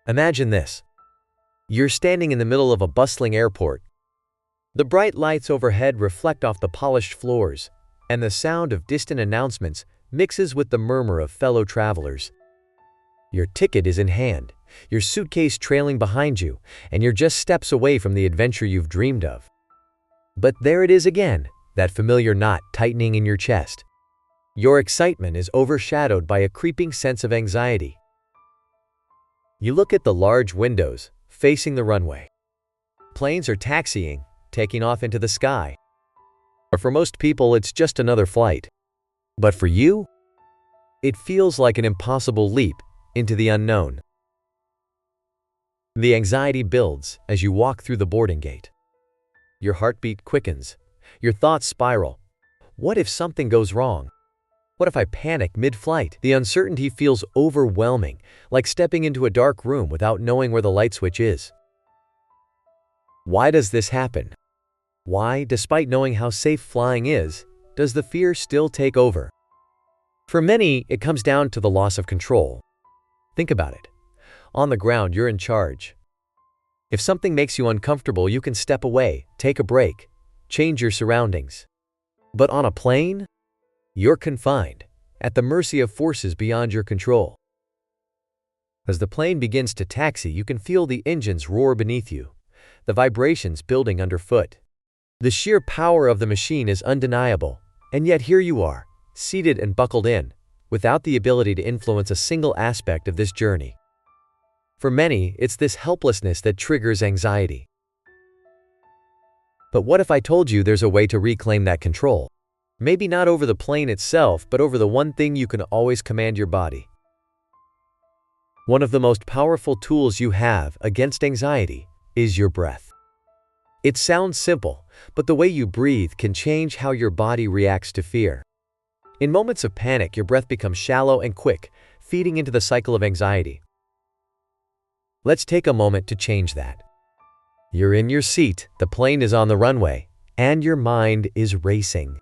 Imagine this. You're standing in the middle of a bustling airport. The bright lights overhead reflect off the polished floors, and the sound of distant announcements mixes with the murmur of fellow travelers. Your ticket is in hand, your suitcase trailing behind you, and you're just steps away from the adventure you've dreamed of. But there it is again, that familiar knot tightening in your chest. Your excitement is overshadowed by a creeping sense of anxiety. You look at the large windows facing the runway. Planes are taxiing, taking off into the sky. Or for most people, it's just another flight. But for you, it feels like an impossible leap into the unknown. The anxiety builds as you walk through the boarding gate. Your heartbeat quickens. Your thoughts spiral. What if something goes wrong? What if I panic mid-flight? The uncertainty feels overwhelming, like stepping into a dark room without knowing where the light switch is. Why does this happen? Why, despite knowing how safe flying is, does the fear still take over? For many, it comes down to the loss of control. Think about it. On the ground, you're in charge. If something makes you uncomfortable, you can step away, take a break, change your surroundings. But on a plane, you're confined, at the mercy of forces beyond your control. As the plane begins to taxi, you can feel the engines roar beneath you, the vibrations building underfoot. The sheer power of the machine is undeniable, and yet here you are, seated and buckled in, without the ability to influence a single aspect of this journey. For many, it's this helplessness that triggers anxiety. But what if I told you there's a way to reclaim that control? Maybe not over the plane itself, but over the one thing you can always command: your body. One of the most powerful tools you have against anxiety is your breath. It sounds simple, but the way you breathe can change how your body reacts to fear. In moments of panic, your breath becomes shallow and quick, feeding into the cycle of anxiety. Let's take a moment to change that. You're in your seat, the plane is on the runway, and your mind is racing.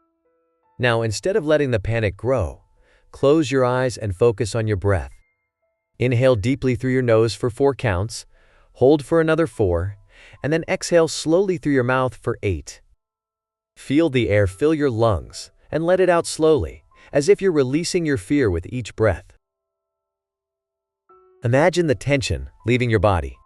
Now, instead of letting the panic grow, close your eyes and focus on your breath. Inhale deeply through your nose for 4 counts, hold for another 4, and then exhale slowly through your mouth for 8. Feel the air fill your lungs and let it out slowly, as if you're releasing your fear with each breath. Imagine the tension leaving your body.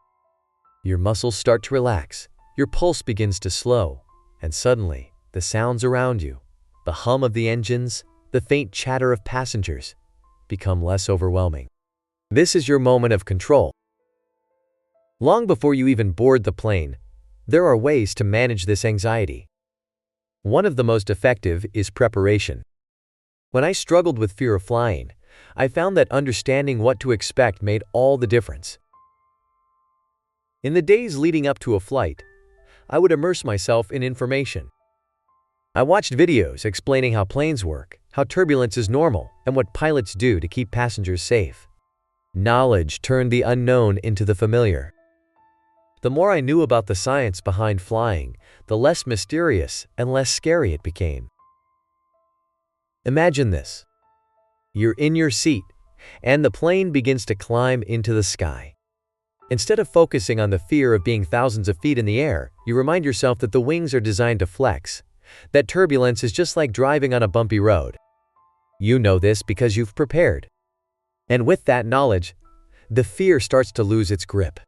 Your muscles start to relax, your pulse begins to slow, and suddenly, the sounds around you, the hum of the engines, the faint chatter of passengers, become less overwhelming. This is your moment of control. Long before you even board the plane, there are ways to manage this anxiety. One of the most effective is preparation. When I struggled with fear of flying, I found that understanding what to expect made all the difference. In the days leading up to a flight, I would immerse myself in information. I watched videos explaining how planes work, how turbulence is normal, and what pilots do to keep passengers safe. Knowledge turned the unknown into the familiar. The more I knew about the science behind flying, the less mysterious and less scary it became. Imagine this. You're in your seat, and the plane begins to climb into the sky. Instead of focusing on the fear of being thousands of feet in the air, you remind yourself that the wings are designed to flex, that turbulence is just like driving on a bumpy road. You know this because you've prepared. And with that knowledge, the fear starts to lose its grip.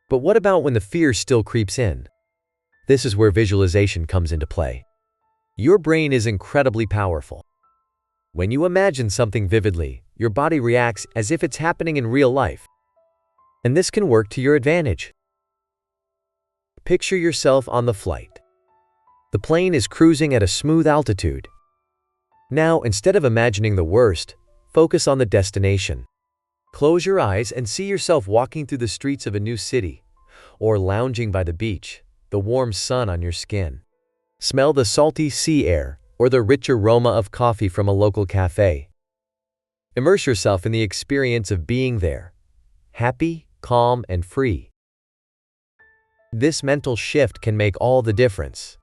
But what about when the fear still creeps in? This is where visualization comes into play. Your brain is incredibly powerful. When you imagine something vividly, your body reacts as if it's happening in real life. And this can work to your advantage. Picture yourself on the flight. The plane is cruising at a smooth altitude. Now, instead of imagining the worst, focus on the destination. Close your eyes and see yourself walking through the streets of a new city, or lounging by the beach, the warm sun on your skin. Smell the salty sea air or the rich aroma of coffee from a local cafe. Immerse yourself in the experience of being there, happy, calm, and free. This mental shift can make all the difference.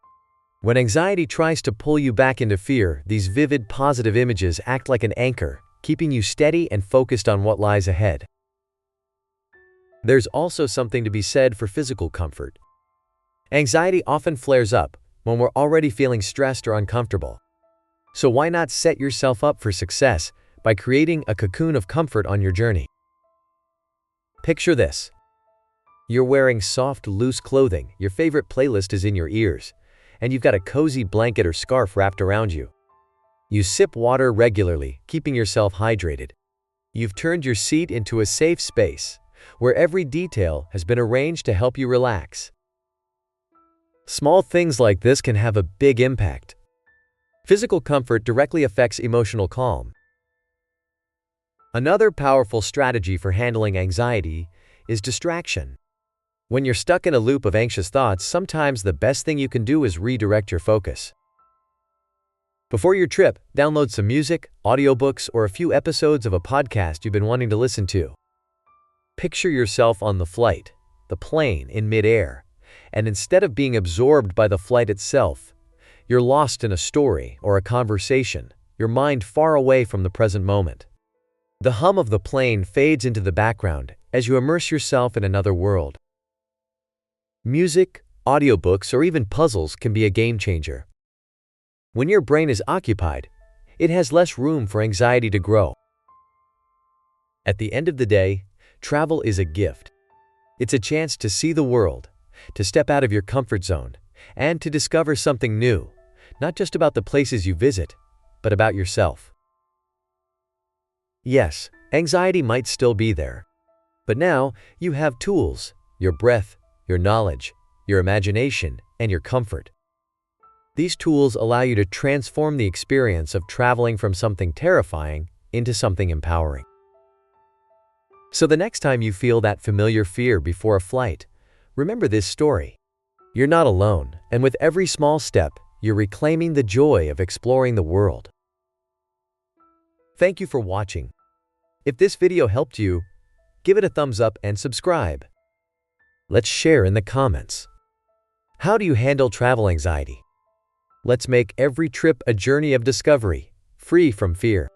When anxiety tries to pull you back into fear, these vivid, positive images act like an anchor, keeping you steady and focused on what lies ahead. There's also something to be said for physical comfort. Anxiety often flares up when we're already feeling stressed or uncomfortable. So why not set yourself up for success by creating a cocoon of comfort on your journey? Picture this. You're wearing soft, loose clothing, your favorite playlist is in your ears, and you've got a cozy blanket or scarf wrapped around you. You sip water regularly, keeping yourself hydrated. You've turned your seat into a safe space, where every detail has been arranged to help you relax. Small things like this can have a big impact. Physical comfort directly affects emotional calm. Another powerful strategy for handling anxiety is distraction. When you're stuck in a loop of anxious thoughts, sometimes the best thing you can do is redirect your focus. Before your trip, download some music, audiobooks, or a few episodes of a podcast you've been wanting to listen to. Picture yourself on the flight, the plane in midair, and instead of being absorbed by the flight itself, you're lost in a story or a conversation, your mind far away from the present moment. The hum of the plane fades into the background as you immerse yourself in another world. Music, audiobooks, or even puzzles can be a game changer. When your brain is occupied, it has less room for anxiety to grow. At the end of the day, travel is a gift. It's a chance to see the world, to step out of your comfort zone, and to discover something new, not just about the places you visit, but about yourself. Yes, anxiety might still be there, but now you have tools, your breath, your knowledge, your imagination, and your comfort. These tools allow you to transform the experience of traveling from something terrifying into something empowering. So the next time you feel that familiar fear before a flight, remember this story. You're not alone, and with every small step, you're reclaiming the joy of exploring the world. Thank you for watching. If this video helped you, give it a thumbs up and subscribe. Let's share in the comments. How do you handle travel anxiety? Let's make every trip a journey of discovery, free from fear.